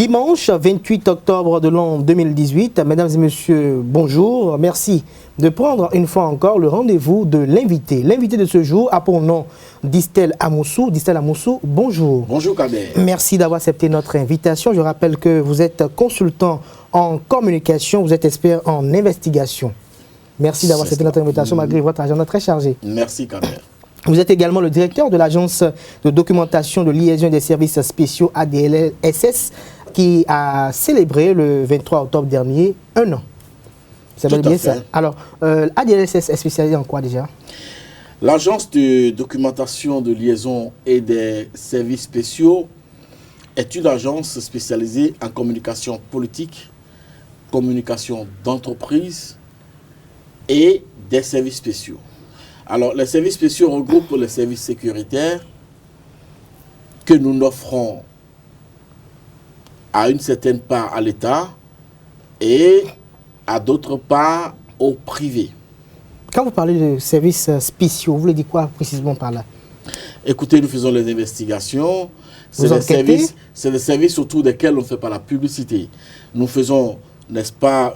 Dimanche 28 octobre de l'an 2018, mesdames et messieurs, bonjour. Merci de prendre une fois encore le rendez-vous de l'invité. L'invité de ce jour a pour nom Distel Amoussou. Distel Amoussou, bonjour. Bonjour Kader. Merci d'avoir accepté notre invitation. Je rappelle que vous êtes consultant en communication, vous êtes expert en investigation. Merci d'avoir accepté notre invitation malgré votre agenda très chargé. Merci Kader. Vous êtes également le directeur de l'agence de documentation de liaison et des services spéciaux ADLSS qui a célébré le 23 octobre dernier un an. Ça va bien ça. Alors, ADLSS est spécialisé en quoi déjà? L'agence de documentation de liaison et des services spéciaux est une agence spécialisée en communication politique, communication d'entreprise et des services spéciaux. Alors, les services spéciaux regroupent les services sécuritaires que nous offrons à une certaine part à l'État et à d'autres parts au privé. Quand vous parlez de services spéciaux, vous voulez dire quoi précisément par là? Écoutez, nous faisons les investigations. C'est des services autour desquels on ne fait pas la publicité. Nous faisons, n'est-ce pas,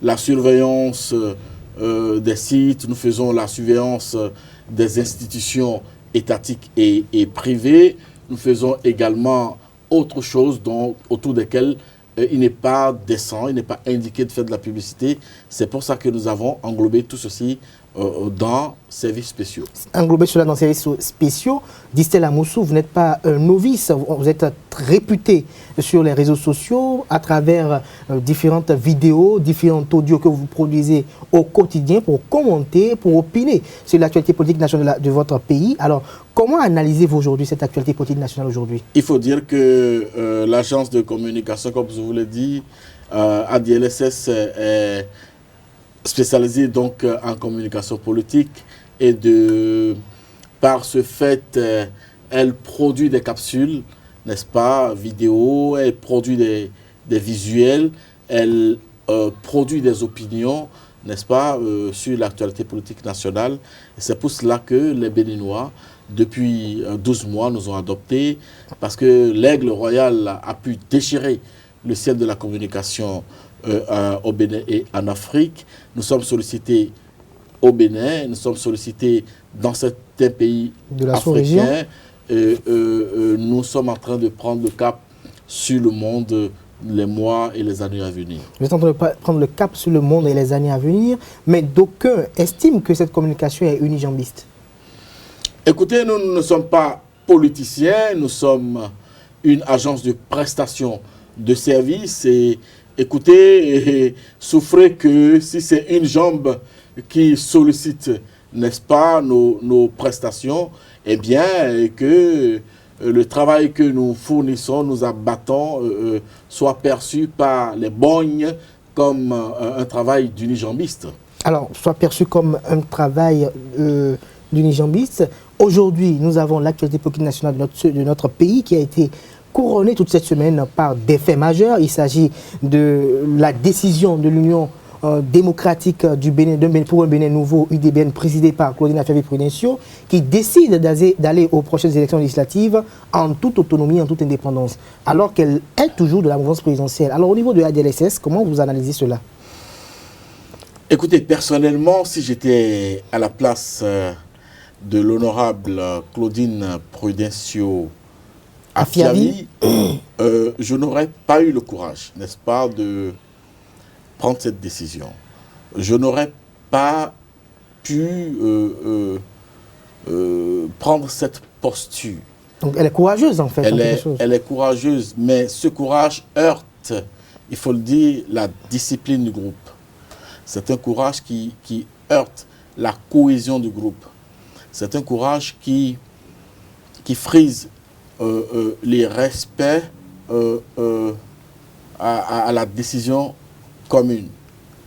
la surveillance des sites, nous faisons la surveillance des institutions étatiques et privées. Nous faisons également autre chose autour desquelles il n'est pas décent, il n'est pas indiqué de faire de la publicité. C'est pour ça que nous avons englobé tout ceci dans services spéciaux. Englobé cela dans services spéciaux, Distel Amoussou, vous n'êtes pas un novice, vous êtes réputé sur les réseaux sociaux à travers différentes vidéos, différents audios que vous produisez au quotidien pour commenter, pour opiner sur l'actualité politique nationale de votre pays. Alors, comment analysez-vous aujourd'hui cette actualité politique nationale aujourd'hui? Il faut dire que l'agence de communication, comme je vous l'ai dit, ADLSS est spécialisée donc en communication politique et par ce fait, elle produit des capsules, n'est-ce pas, vidéo, elle produit des visuels, elle produit des opinions, n'est-ce pas, sur l'actualité politique nationale. Et c'est pour cela que les Béninois, depuis 12 mois, nous ont adoptés, parce que l'aigle royal a pu déchirer le ciel de la communication au Bénin et en Afrique. Nous sommes sollicités au Bénin, nous sommes sollicités dans certains pays africains. Nous sommes en train de prendre le cap sur le monde les mois et les années à venir. Vous êtes en train de prendre le cap sur le monde et les années à venir, mais d'aucuns estiment que cette communication est unijambiste. Écoutez, nous ne sommes pas politiciens, nous sommes une agence de prestation de services et écoutez, souffrez que si c'est une jambe qui sollicite, n'est-ce pas, nos prestations, eh bien, que le travail que nous fournissons, nous abattons, soit perçu par les bognes comme un travail d'unijambiste. Alors, soit perçu comme un travail d'unijambiste. Aujourd'hui, nous avons l'actualité politique nationale de notre pays qui a été couronné toute cette semaine par des faits majeurs. Il s'agit de la décision de l'Union démocratique du Bénin, pour un Bénin nouveau, UDBN, présidé par Claudine Affaire-Prudencio, qui décide d'aller aux prochaines élections législatives en toute autonomie, en toute indépendance, alors qu'elle est toujours de la mouvance présidentielle. Alors au niveau de ADLSS, comment vous analysez cela? Écoutez, personnellement, si j'étais à la place de l'honorable Claudine Prudencio Affiavi, je n'aurais pas eu le courage, n'est-ce pas, de prendre cette décision. Je n'aurais pas pu prendre cette posture. Donc elle est courageuse en fait. Elle est courageuse, mais ce courage heurte, il faut le dire, la discipline du groupe. C'est un courage qui heurte la cohésion du groupe. C'est un courage qui frise les respects à la décision commune,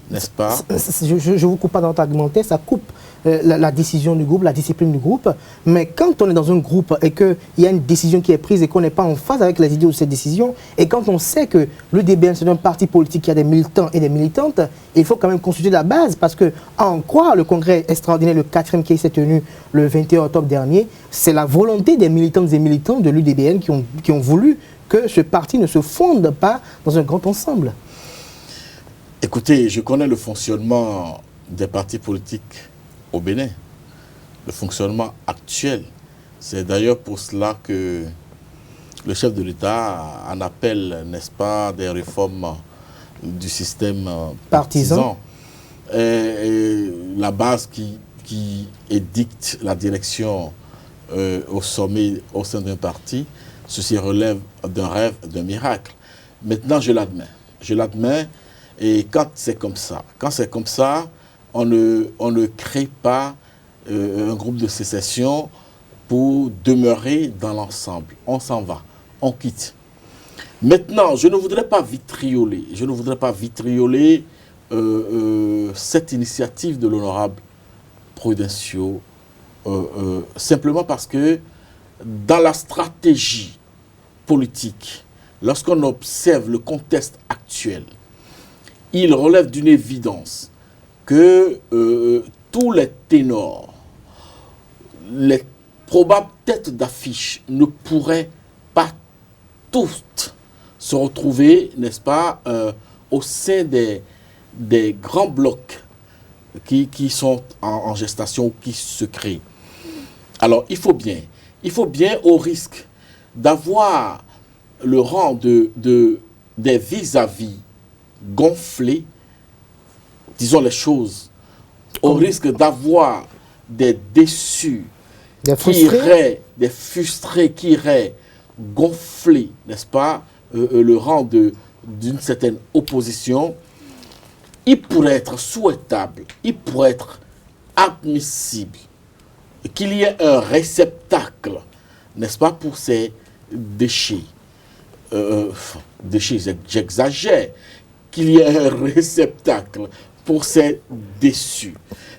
n'est-ce pas? Je ne vous coupe pas dans votre argumentaire, ça coupe la décision du groupe, la discipline du groupe. Mais quand on est dans un groupe et qu'il y a une décision qui est prise et qu'on n'est pas en phase avec les idées de cette décision, et quand on sait que l'UDBN c'est un parti politique qui a des militants et des militantes, il faut quand même consulter la base parce que, à en croire le congrès extraordinaire, le 4e qui s'est tenu le 21 octobre dernier, c'est la volonté des militantes et militants de l'UDBN qui ont voulu que ce parti ne se fonde pas dans un grand ensemble? Écoutez, je connais le fonctionnement des partis politiques au Bénin, le fonctionnement actuel. C'est d'ailleurs pour cela que le chef de l'État en appelle, n'est-ce pas, des réformes du système partisan. Et la base qui édicte la direction au sommet, au sein d'un parti, ceci relève d'un rêve, d'un miracle. Maintenant, je l'admets, et quand c'est comme ça, on ne crée pas un groupe de sécession pour demeurer dans l'ensemble. On s'en va, on quitte. Maintenant, je ne voudrais pas vitrioler cette initiative de l'honorable Prudencio, simplement parce que dans la stratégie politique, lorsqu'on observe le contexte actuel, il relève d'une évidence que tous les ténors, les probables têtes d'affiche ne pourraient pas toutes se retrouver, n'est-ce pas, au sein des grands blocs qui sont en gestation, qui se créent. Alors, il faut bien, au risque d'avoir le rang des vis-à-vis gonflés, disons les choses, au risque d'avoir des déçus, des frustrés qui iraient gonfler, n'est-ce pas, le rang d'une certaine opposition. Il pourrait être souhaitable, il pourrait être admissible qu'il y ait un réceptacle, n'est-ce pas, pour ces déchets. Déchets, j'exagère, qu'il y ait un réceptacle pour ces déçus.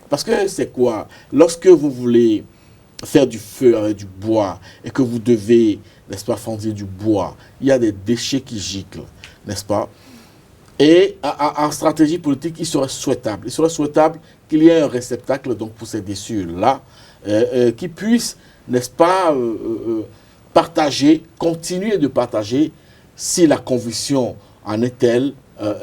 Parce que c'est quoi? Lorsque vous voulez faire du feu avec du bois et que vous devez, n'est-ce pas, fendre du bois, il y a des déchets qui giclent, n'est-ce pas? Et en stratégie politique, il serait souhaitable qu'il y ait un réceptacle donc, pour ces déçus-là, qui puissent, n'est-ce pas, partager, continuer de partager, si la conviction en est telle,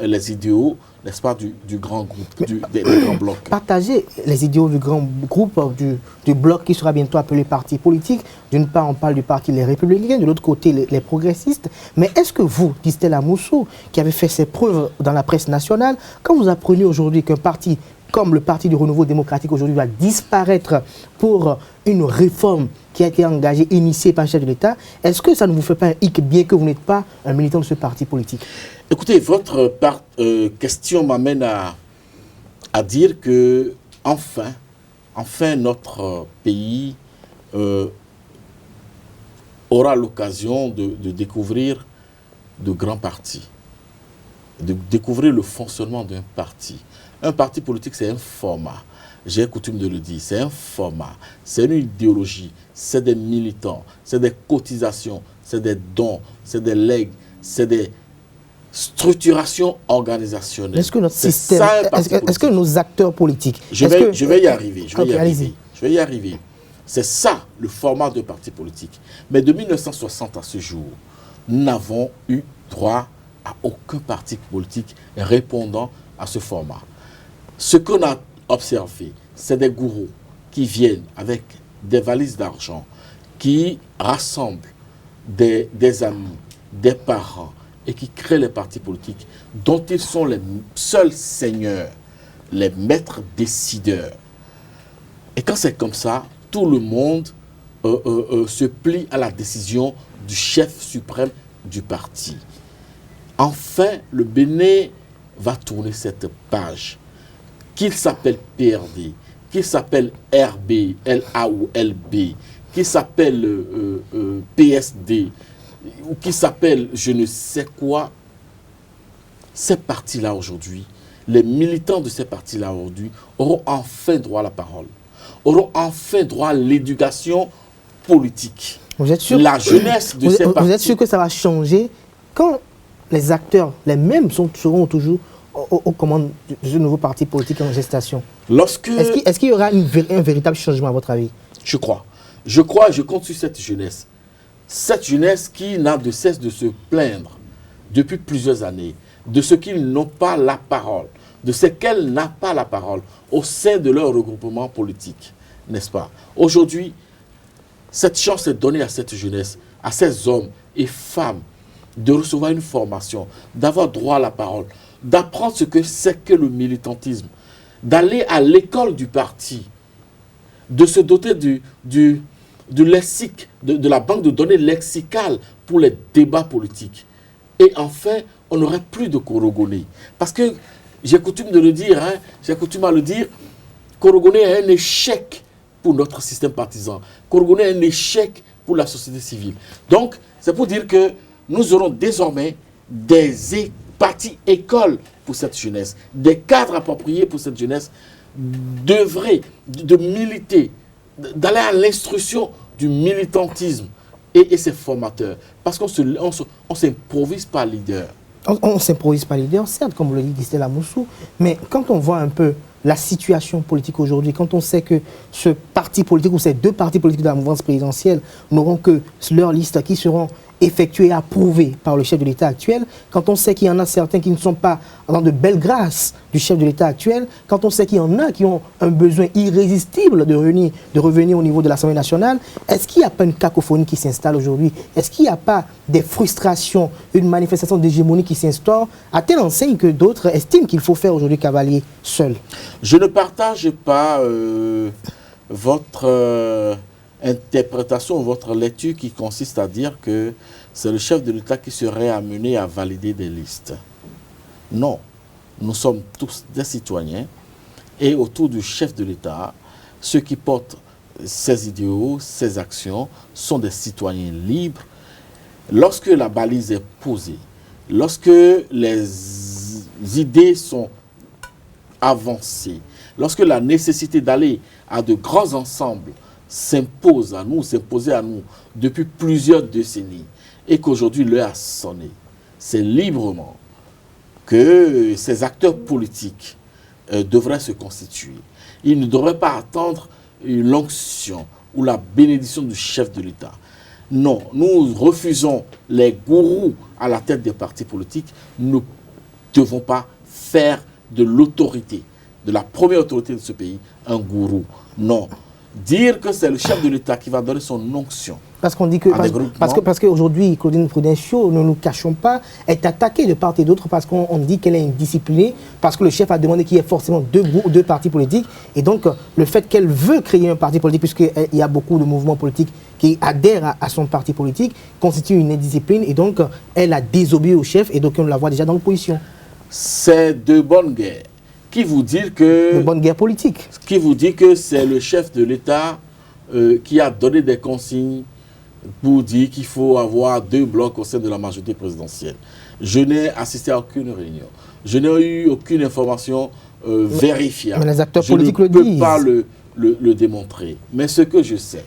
les idéaux, n'est-ce pas, du grand groupe, des grands blocs. Partager les idéaux du grand groupe, du bloc qui sera bientôt appelé parti politique. D'une part, on parle du parti Les Républicains, de l'autre côté, les progressistes. Mais est-ce que vous, Stella Moussou, qui avez fait ses preuves dans la presse nationale, quand vous apprenez aujourd'hui qu'un parti comme le Parti du Renouveau démocratique aujourd'hui va disparaître pour une réforme qui a été engagée, initiée par le chef de l'État, est-ce que ça ne vous fait pas un hic, bien que vous n'êtes pas un militant de ce parti politique? Écoutez, votre question m'amène à dire que, enfin notre pays aura l'occasion de découvrir de grands partis, de découvrir le fonctionnement d'un parti. Un parti politique, c'est un format. J'ai coutume de le dire, c'est un format, c'est une idéologie, c'est des militants, c'est des cotisations, c'est des dons, c'est des legs, c'est des structurations organisationnelles. Est-ce que notre système, est-ce que nos acteurs politiques... Je vais y arriver. C'est ça le format de parti politique. Mais de 1960 à ce jour, nous n'avons eu droit à aucun parti politique répondant à ce format. Ce qu'on a observé, c'est des gourous qui viennent avec des valises d'argent, qui rassemblent des amis, des parents, et qui créent les partis politiques dont ils sont les seuls seigneurs, les maîtres décideurs. Et quand c'est comme ça, tout le monde se plie à la décision du chef suprême du parti. Enfin, le Bénin va tourner cette page. Qu'il s'appelle PRD, qu'il s'appelle RB, LA ou LB, qu'il s'appelle PSD, ou qui s'appelle je ne sais quoi, ces partis-là aujourd'hui, les militants de ces partis-là aujourd'hui auront enfin droit à la parole, auront enfin droit à l'éducation politique. Vous êtes sûr, la jeunesse de ces partis... Vous êtes sûr que ça va changer quand les acteurs, les mêmes, seront toujours aux commandes de ce nouveau parti politique en gestation? Est-ce qu'il y aura un véritable changement à votre avis? Je crois, je compte sur cette jeunesse cette jeunesse qui n'a de cesse de se plaindre depuis plusieurs années de ce qu'ils n'ont pas la parole, de ce qu'elle n'a pas la parole au sein de leur regroupement politique, n'est-ce pas? Aujourd'hui, cette chance est donnée à cette jeunesse, à ces hommes et femmes, de recevoir une formation, d'avoir droit à la parole, d'apprendre ce que c'est que le militantisme, d'aller à l'école du parti, de se doter du lexique, de la banque de données lexicale pour les débats politiques. Et enfin, on n'aurait plus de Korogoné. Parce que j'ai coutume de le dire, j'ai coutume à le dire, Korogoné est un échec pour notre système partisan. Korogoné est un échec pour la société civile. Donc, c'est pour dire que nous aurons désormais des partis écoles pour cette jeunesse, des cadres appropriés pour cette jeunesse, d'œuvrer, de militer, d'aller à l'instruction du militantisme et ses formateurs. Parce qu'on ne s'improvise pas leader. On ne s'improvise pas leader, certes, comme vous le dit Stella Moussou, mais quand on voit un peu la situation politique aujourd'hui, quand on sait que ce parti politique ou ces deux partis politiques de la mouvance présidentielle n'auront que leurs listes qui seront effectuées et approuvées par le chef de l'État actuel, quand on sait qu'il y en a certains qui ne sont pas dans de belles grâces du chef de l'État actuel, quand on sait qu'il y en a qui ont un besoin irrésistible de revenir au niveau de l'Assemblée nationale, est-ce qu'il n'y a pas une cacophonie qui s'installe aujourd'hui? Est-ce qu'il n'y a pas des frustrations, une manifestation d'hégémonie qui s'instaure à telle enseigne que d'autres estiment qu'il faut faire aujourd'hui cavalier seul? Je ne partage pas votre interprétation, votre lecture qui consiste à dire que c'est le chef de l'État qui serait amené à valider des listes. Non, nous sommes tous des citoyens et autour du chef de l'État, ceux qui portent ses idéaux, ses actions sont des citoyens libres. Lorsque la balise est posée, lorsque les idées sont avancées, lorsque la nécessité d'aller à de grands ensembles s'imposait à nous depuis plusieurs décennies et qu'aujourd'hui l'heure a sonné, c'est librement que ces acteurs politiques devraient se constituer. Ils ne devraient pas attendre l'onction ou la bénédiction du chef de l'État. Non, nous refusons les gourous à la tête des partis politiques. Nous ne devons pas faire de l'autorité, de la première autorité de ce pays, un gourou. Non. Dire que c'est le chef de l'État qui va donner son onction. Parce qu'on dit que parce qu'aujourd'hui, Claudine Prudencio, ne nous cachons pas, est attaquée de part et d'autre parce qu'on dit qu'elle est indisciplinée, parce que le chef a demandé qu'il y ait forcément deux partis politiques. Et donc, le fait qu'elle veut créer un parti politique, puisqu'il y a beaucoup de mouvements politiques qui adhèrent à son parti politique, constitue une indiscipline. Et donc, elle a désobéi au chef et donc on la voit déjà dans l'opposition. C'est de bonne guerre. Qui vous dit que... De bonne guerre politique. Qui vous dit que c'est le chef de l'État qui a donné des consignes pour dire qu'il faut avoir 2 blocs au sein de la majorité présidentielle. Je n'ai assisté à aucune réunion. Je n'ai eu aucune information vérifiable. Mais les acteurs politiques le disent. Je ne peux pas le démontrer. Mais ce que je sais,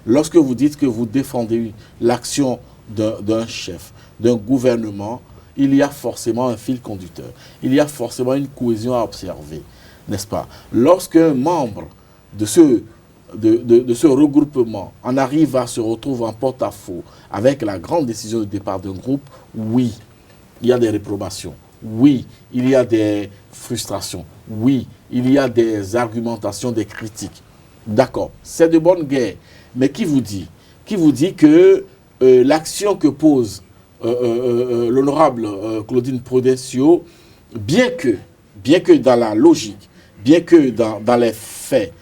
lorsque vous dites que vous défendez l'action d'un chef, d'un gouvernement, il y a forcément un fil conducteur. Il y a forcément une cohésion à observer, n'est-ce pas? Lorsqu'un membre de ce regroupement en arrive à se retrouver en porte-à-faux avec la grande décision de départ d'un groupe, oui, il y a des réprobations. Oui, il y a des frustrations. Oui, il y a des argumentations, des critiques. D'accord, c'est de bonne guerre. Mais qui vous dit que l'action que pose l'honorable Claudine Prudencio, bien que dans la logique, bien que dans les faits,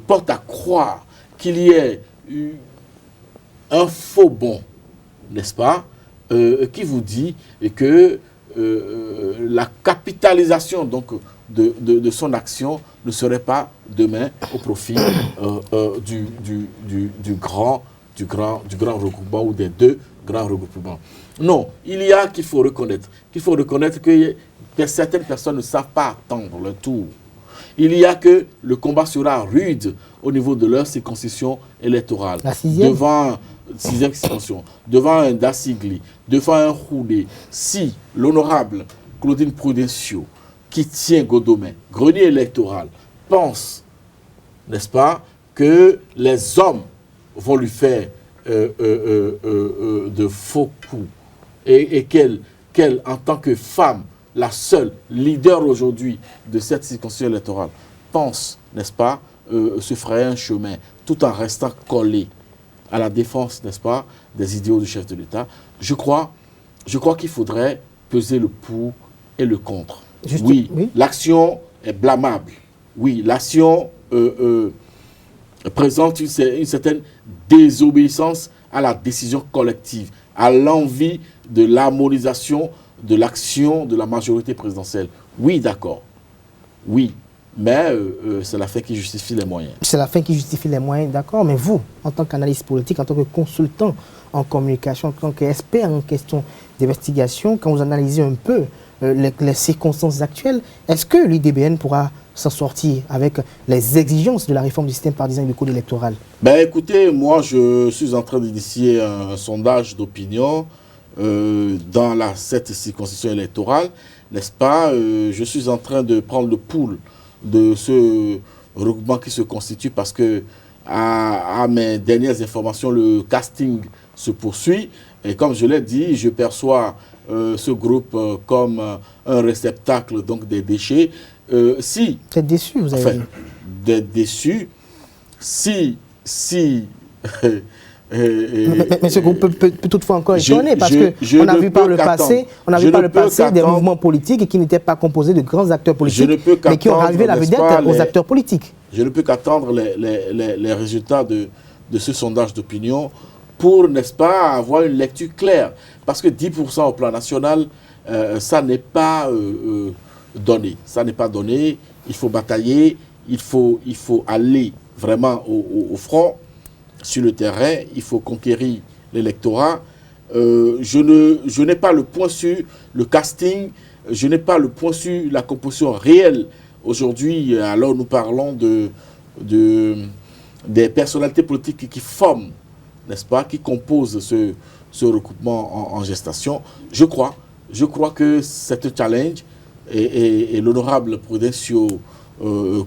porte à croire qu'il y ait un faux bond, n'est-ce pas, qui vous dit que la capitalisation donc, de son action ne serait pas demain au profit du grand regroupement ou des 2 grands regroupements. Non, qu'il faut reconnaître que certaines personnes ne savent pas attendre le tour. Il y a que le combat sera rude au niveau de leur circonscription électorale. La 6e. Devant 6e circonscription, devant un Dassigli, devant un Roudé. Si l'honorable Claudine Prudencio, qui tient Godomé, grenier électoral, pense, n'est-ce pas, que les hommes vont lui faire de faux coups et qu'elle, en tant que femme, la seule leader aujourd'hui de cette circonscription électorale, pense, n'est-ce pas, se frayer un chemin tout en restant collée à la défense, n'est-ce pas, des idéaux du chef de l'État, je crois qu'il faudrait peser le pour et le contre. Oui, l'action est blâmable. Oui, l'action présente une certaine désobéissance à la décision collective, à l'envie de l'harmonisation de l'action de la majorité présidentielle. Oui, d'accord. Oui, mais c'est la fin qui justifie les moyens. C'est la fin qui justifie les moyens, d'accord. Mais vous, en tant qu'analyste politique, en tant que consultant en communication, en tant qu'expert en question d'investigation, quand vous analysez un peu les circonstances actuelles, est-ce que l'IDBN pourra s'en sortir avec les exigences de la réforme du système partisan et du code électoral? Ben écoutez, moi je suis en train d'initier un sondage d'opinion dans cette circonscription électorale, n'est-ce pas? Je suis en train de prendre le pouls de ce regroupement qui se constitue parce que, à mes dernières informations, le casting se poursuit. Et comme je l'ai dit, je perçois ce groupe comme un réceptacle donc, des déchets. Si... T'es déçu, vous avez dit. D'être déçu. Si mais ce groupe peut toutefois encore étonner parce qu'on a vu par le passé, des mouvements politiques qui n'étaient pas composés de grands acteurs politiques, mais qui ont ravivé la vedette aux acteurs politiques. Je ne peux qu'attendre les résultats de ce sondage d'opinion pour, n'est-ce pas, avoir une lecture claire. Parce que 10% au plan national, ça n'est pas donné. Ça n'est pas donné. Il faut batailler, il faut aller vraiment au front. Sur le terrain, il faut conquérir l'électorat. Je n'ai pas le point sur le casting, je n'ai pas le point sur la composition réelle. Aujourd'hui, alors nous parlons des personnalités politiques qui forment, n'est-ce pas, qui composent ce recoupement en gestation. Je crois que c'est un challenge et l'honorable Prudencio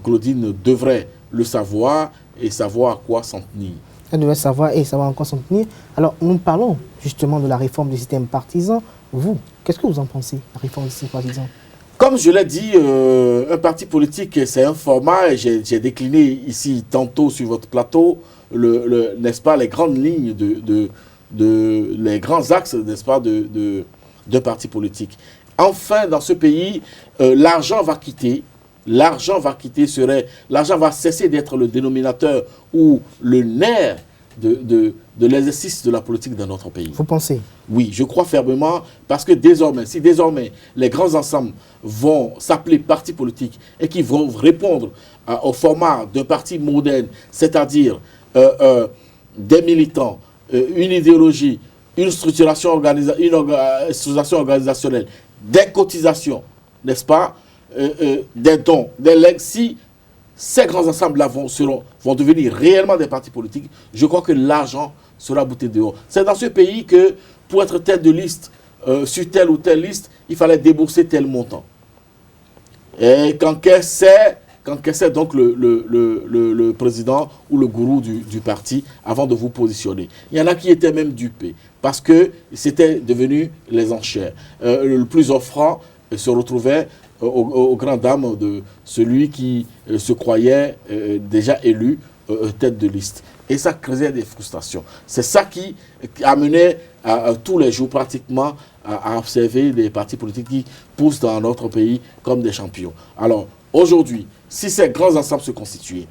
Claudine devrait le savoir et savoir à quoi s'en tenir. Elle devait savoir et savoir en quoi s'en tenir. Alors, nous parlons justement de la réforme du système partisan. Vous, qu'est-ce que vous en pensez, la réforme du système partisan? Comme je l'ai dit, un parti politique, c'est un format, et j'ai décliné ici tantôt sur votre plateau, n'est-ce pas, les grandes lignes, les grands axes, n'est-ce pas, d'un parti politique. Enfin, dans ce pays, l'argent va quitter. L'argent va cesser d'être le dénominateur ou le nerf de l'exercice de la politique dans notre pays. Vous pensez? Oui, je crois fermement, parce que si désormais les grands ensembles vont s'appeler partis politiques et qui vont répondre au format d'un parti moderne, c'est-à-dire des militants, une idéologie, une structuration organisationnelle, des cotisations, n'est-ce pas? Des dons, des legs, si ces grands ensembles-là vont devenir réellement des partis politiques, je crois que l'argent sera bouté dehors. C'est dans ce pays que, pour être tête de liste, sur telle ou telle liste, il fallait débourser tel montant. Et qu'encaissait donc le président ou le gourou du parti avant de vous positionner. Il y en a qui étaient même dupés, parce que c'était devenu les enchères. Le plus offrant se retrouvait aux grandes dames de celui qui se croyait déjà élu tête de liste. Et ça créait des frustrations. C'est ça qui amenait tous les jours pratiquement à observer des partis politiques qui poussent dans notre pays comme des champions. Alors aujourd'hui, si ces grands ensembles se constituent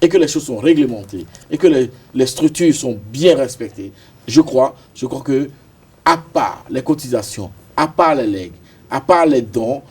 et que les choses sont réglementées et que les structures sont bien respectées, je crois que, à part les cotisations, à part les legs, à part les dons,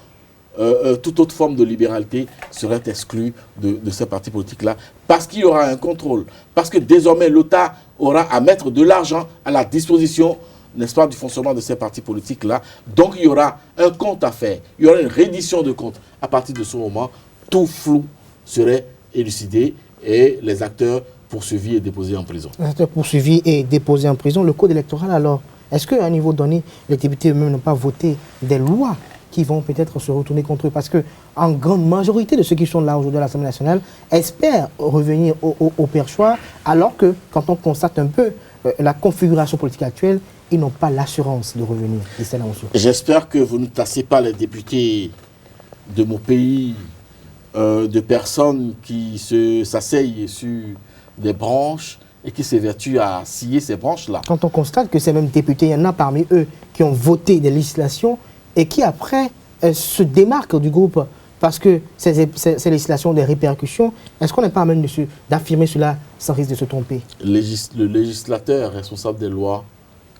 toute autre forme de libéralité serait exclue de ces partis politiques-là, parce qu'il y aura un contrôle, parce que désormais l'État aura à mettre de l'argent à la disposition, n'est-ce pas, du fonctionnement de ces partis politiques-là. Donc il y aura un compte à faire, il y aura une reddition de comptes. À partir de ce moment, tout flou serait élucidé et les acteurs poursuivis et déposés en prison. Les acteurs poursuivis et déposés en prison, le code électoral alors, est-ce qu'à un niveau donné, les députés eux-mêmes n'ont pas voté des lois qui vont peut-être se retourner contre eux. Parce que en grande majorité de ceux qui sont là aujourd'hui à l'Assemblée nationale espèrent revenir au perchoir, alors que quand on constate un peu la configuration politique actuelle, ils n'ont pas l'assurance de revenir. J'espère que vous ne tassez pas les députés de mon pays, de personnes qui s'asseyent sur des branches et qui s'évertuent à scier ces branches-là. Quand on constate que ces mêmes députés, il y en a parmi eux qui ont voté des législations et qui après se démarquent du groupe parce que ces législations ont des répercussions, est-ce qu'on n'est pas à même d'affirmer cela sans risque de se tromper? Le législateur est responsable des lois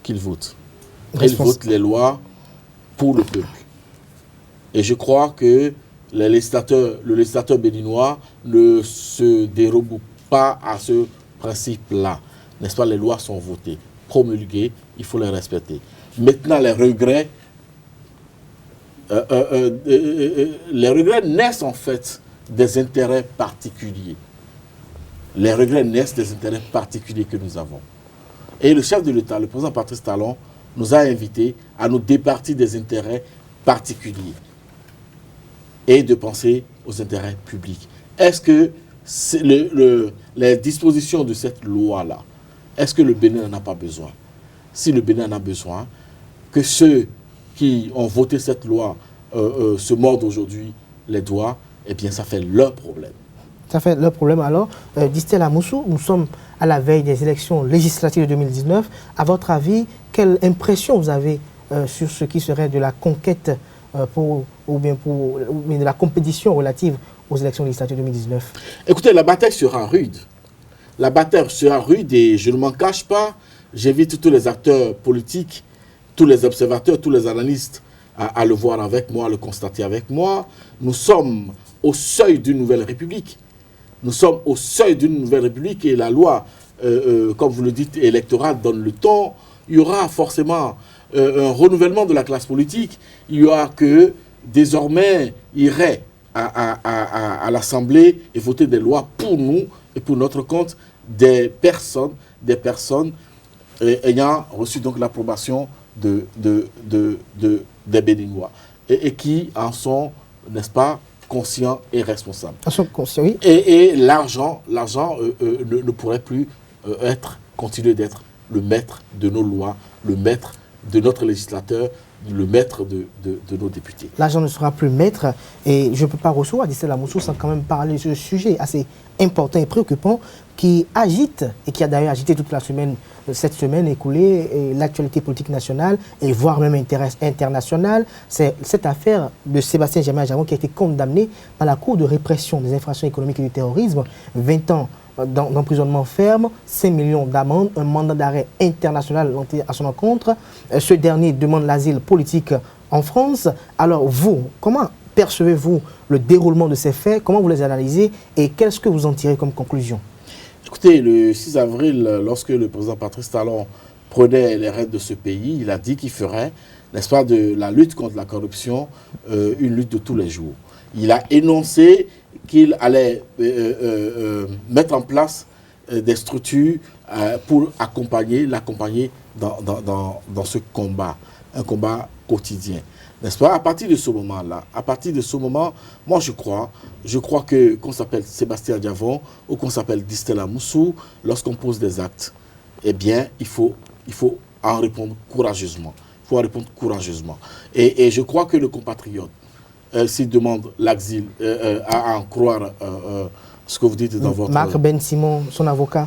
qu'il vote. Il vote les lois pour le peuple. Et je crois que le législateur béninois ne se dérobe pas à ce principe-là. N'est-ce pas? Les lois sont votées, promulguées, il faut les respecter. Maintenant, les regrets naissent en fait des intérêts particuliers. Les regrets naissent des intérêts particuliers que nous avons. Et le chef de l'État, le président Patrice Talon, nous a invités à nous départir des intérêts particuliers et de penser aux intérêts publics. Est-ce que les dispositions de cette loi-là, est-ce que le Bénin n'en a pas besoin? Si le Bénin en a besoin, que ceux qui ont voté cette loi se mordent aujourd'hui les doigts, eh bien ça fait leur problème. Ça fait leur problème. Alors, Distel Amoussou, nous sommes à la veille des élections législatives de 2019. À votre avis, quelle impression vous avez sur ce qui serait de la conquête ou de la compétition relative aux élections législatives de 2019? Écoutez, la bataille sera rude. La bataille sera rude et je ne m'en cache pas. J'invite tous les acteurs politiques, tous les observateurs, tous les analystes à le voir avec moi, à le constater avec moi. Nous sommes au seuil d'une nouvelle république. Nous sommes au seuil d'une nouvelle république et la loi, comme vous le dites, électorale donne le ton. Il y aura forcément un renouvellement de la classe politique. Il y aura que désormais irait à l'Assemblée et voter des lois pour nous et pour notre compte des personnes ayant reçu donc l'approbation des Béninois et qui en sont, n'est-ce pas, conscients et responsables. Oui. Et l'argent ne pourrait plus continuer d'être le maître de nos lois, le maître de notre législateur, le maître de nos députés. L'argent ne sera plus maître et je ne peux pas recevoir Distel Amoussou sans quand même parler de ce sujet assez important et préoccupant qui agite et qui a d'ailleurs agité toute la semaine, cette semaine écoulée, l'actualité politique nationale et voire même internationale. C'est cette affaire de Sébastien Germain Jargon qui a été condamné par la Cour de répression des infractions économiques et du terrorisme, 20 ans d'emprisonnement ferme, 5 millions d'amendes, un mandat d'arrêt international à son encontre. Ce dernier demande l'asile politique en France. Alors vous, comment percevez-vous le déroulement de ces faits? Comment vous les analysez et qu'est-ce que vous en tirez comme conclusion? Écoutez, le 6 avril, lorsque le président Patrice Talon prenait les rênes de ce pays, il a dit qu'il ferait, n'est-ce pas, de la lutte contre la corruption une lutte de tous les jours. Il a énoncé qu'il allait mettre en place des structures pour l'accompagner dans ce combat, un combat quotidien. N'est-ce pas? À partir de ce moment-là, moi je crois qu'on s'appelle Sébastien Diavon ou qu'on s'appelle Distel Amoussou, lorsqu'on pose des actes, eh bien, il faut en répondre courageusement. Et je crois que le compatriote, s'il demande l'exil, à en croire ce que vous dites dans votre... Marc Ben Simon, son avocat.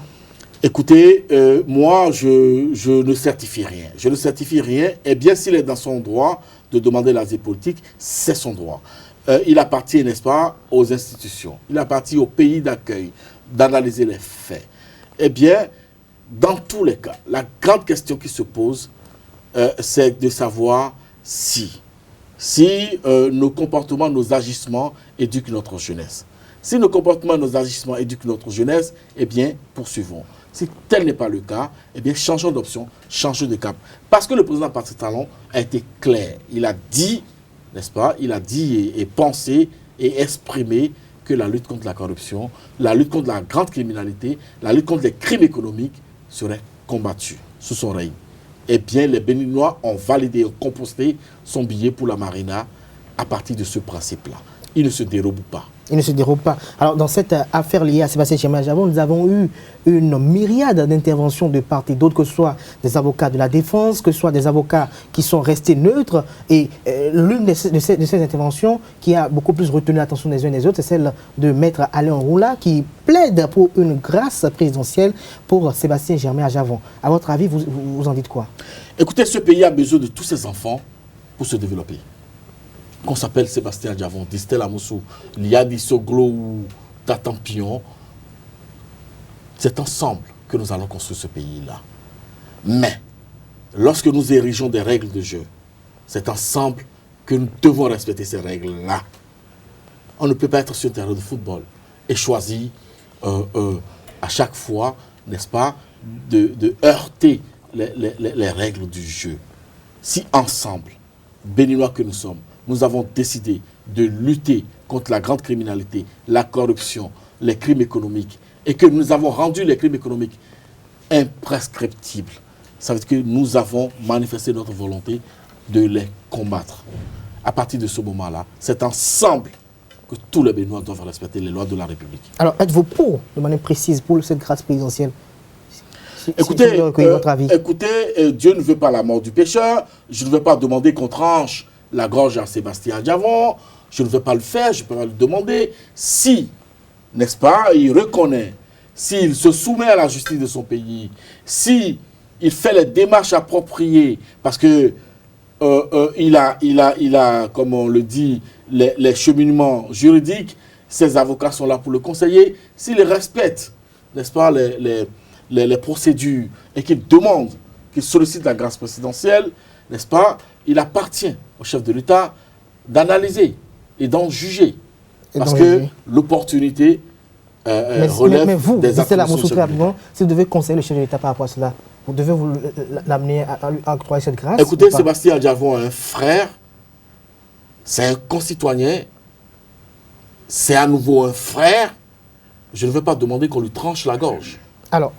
Écoutez, moi, je ne certifie rien. Je ne certifie rien. Et bien, s'il est dans son droit de demander l'asile politique, c'est son droit. Il appartient, n'est-ce pas, aux institutions. Il appartient au pays d'accueil d'analyser les faits. Eh bien, dans tous les cas, la grande question qui se pose, c'est de savoir si nos comportements, nos agissements éduquent notre jeunesse. Si nos comportements, nos agissements éduquent notre jeunesse, eh bien, poursuivons. Si tel n'est pas le cas, eh bien, changeons d'option, changeons de cap. Parce que le président Patrice Talon a été clair. Il a dit, n'est-ce pas, il a dit et pensé et exprimé que la lutte contre la corruption, la lutte contre la grande criminalité, la lutte contre les crimes économiques serait combattue sous son règne. Eh bien, les Béninois ont validé et composté son billet pour la Marina à partir de ce principe-là. Il ne se dérobe pas. Il ne se dérobe pas. Alors, dans cette affaire liée à Sébastien Germain-Ajavon, nous avons eu une myriade d'interventions de part et d'autre, que ce soit des avocats de la défense, que ce soit des avocats qui sont restés neutres. Et l'une de ces interventions qui a beaucoup plus retenu l'attention des uns et des autres, c'est celle de Maître Alain Roula, qui plaide pour une grâce présidentielle pour Sébastien Germain-Ajavon. À votre avis, vous en dites quoi? Écoutez, ce pays a besoin de tous ses enfants pour se développer. Qu'on s'appelle Sébastien Ajavon, Distel Amoussou, Liadi Soglo ou Tatampion, c'est ensemble que nous allons construire ce pays-là. Mais, lorsque nous érigeons des règles de jeu, c'est ensemble que nous devons respecter ces règles-là. On ne peut pas être sur un terrain de football et choisir à chaque fois, n'est-ce pas, de heurter les règles du jeu. Si ensemble, Béninois que nous sommes, nous avons décidé de lutter contre la grande criminalité, la corruption, les crimes économiques, et que nous avons rendu les crimes économiques imprescriptibles. Ça veut dire que nous avons manifesté notre volonté de les combattre. À partir de ce moment-là, c'est ensemble que tous les Béninois doivent respecter les lois de la République. Alors, êtes-vous pour, de manière précise, pour cette grâce présidentielle? Écoutez, Dieu ne veut pas la mort du pécheur. Je ne veux pas demander qu'on tranche la gorge à Sébastien Ajavon. Je ne veux pas le faire, je peux pas le demander. Si, n'est-ce pas, il reconnaît, s'il se soumet à la justice de son pays, si il fait les démarches appropriées, parce que il a, comme on le dit, les cheminements juridiques, ses avocats sont là pour le conseiller. S'il respecte, n'est-ce pas, les procédures et qu'il demande, qu'il sollicite la grâce présidentielle, n'est-ce pas, il appartient au chef de l'État d'analyser et d'en juger. Parce que l'opportunité relève mais vous, des attributions. Si vous devez conseiller le chef de l'État par rapport à cela, vous devez l'amener à octroyer cette grâce? Écoutez, Sébastien Ajavon est un frère, c'est un concitoyen, c'est à nouveau un frère. Je ne veux pas demander qu'on lui tranche la gorge. Alors,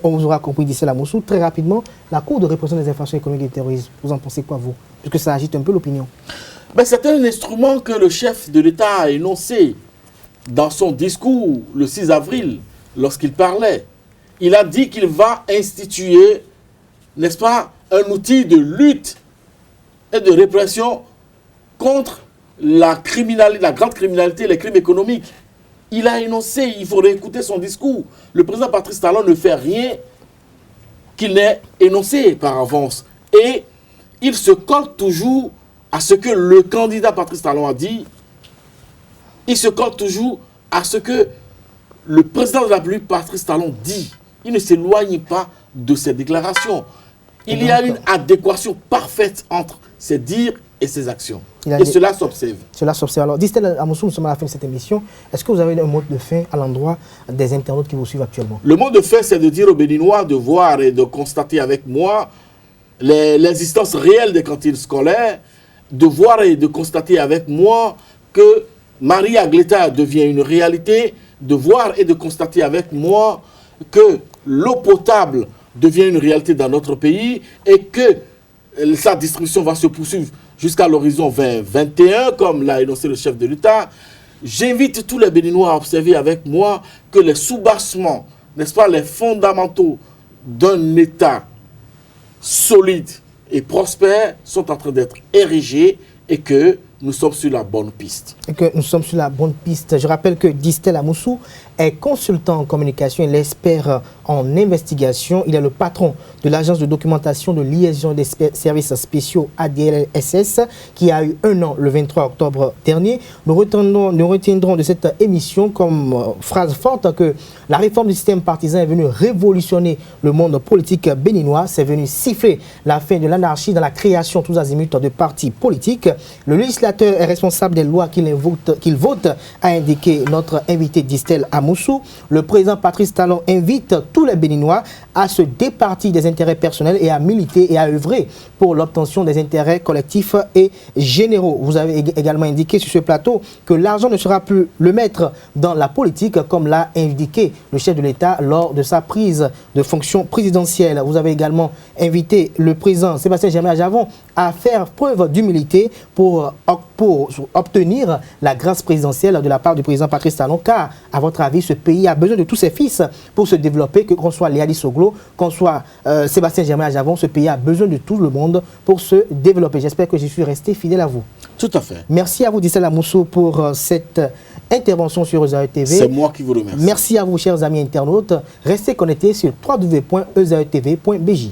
on vous aura compris d'ici la Moussou. Très rapidement, la Cour de répression des infractions économiques et du terrorisme, vous en pensez quoi, vous? Puisque ça agite un peu l'opinion. Ben, c'est un instrument que le chef de l'État a énoncé dans son discours le 6 avril, lorsqu'il parlait. Il a dit qu'il va instituer, n'est-ce pas, un outil de lutte et de répression contre la criminalité, la grande criminalité, les crimes économiques. Il a énoncé, il faut réécouter son discours. Le président Patrice Talon ne fait rien qu'il n'ait énoncé par avance. Et il se colle toujours à ce que le candidat Patrice Talon a dit. Il se colle toujours à ce que le président de la République, Patrice Talon, dit. Il ne s'éloigne pas de ses déclarations. Il y a une adéquation parfaite entre ses dires et ses actions. Et cela s'observe. Cela s'observe. Alors, Distel Amoussou, nous sommes à la fin de cette émission. Est-ce que vous avez un mot de fin à l'endroit des internautes qui vous suivent actuellement? Le mot de fin, c'est de dire aux Béninois de voir et de constater avec moi l'existence réelle des cantines scolaires, de voir et de constater avec moi que Marie Agleta devient une réalité, de voir et de constater avec moi que l'eau potable devient une réalité dans notre pays et que sa distribution va se poursuivre jusqu'à l'horizon 2021, comme l'a énoncé le chef de l'État. J'invite tous les Béninois à observer avec moi que les soubassements, n'est-ce pas, les fondamentaux d'un État solide et prospère sont en train d'être érigés et que nous sommes sur la bonne piste. Et que nous sommes sur la bonne piste. Je rappelle que Distel Amoussou est consultant en communication et l'expert en investigation. Il est le patron de l'agence de documentation de liaison des services spéciaux ADLSS qui a eu 1 an le 23 octobre dernier. Nous retiendrons de cette émission comme phrase forte que la réforme du système partisan est venue révolutionner le monde politique béninois. C'est venu siffler la fin de l'anarchie dans la création tous azimuts de partis politiques. Le législateur est responsable des lois qu'il vote, a indiqué notre invité Distel Amoussou. Moussou, le président Patrice Talon invite tous les Béninois à se départir des intérêts personnels et à militer et à œuvrer pour l'obtention des intérêts collectifs et généraux. Vous avez également indiqué sur ce plateau que l'argent ne sera plus le maître dans la politique, comme l'a indiqué le chef de l'État lors de sa prise de fonction présidentielle. Vous avez également invité le président Sébastien Germain-Ajavon à faire preuve d'humilité pour obtenir la grâce présidentielle de la part du président Patrice Talon, car, à votre avis, ce pays a besoin de tous ses fils pour se développer, que qu'on soit Léadi Soglo, qu'on soit Sébastien Germain-Ajavon, ce pays a besoin de tout le monde pour se développer. J'espère que je suis resté fidèle à vous. Tout à fait. Merci à vous, Dissel Moussou, pour cette intervention sur Ezae TV. C'est moi qui vous remercie. Merci à vous, chers amis internautes. Restez connectés sur www.ezaetv.bj.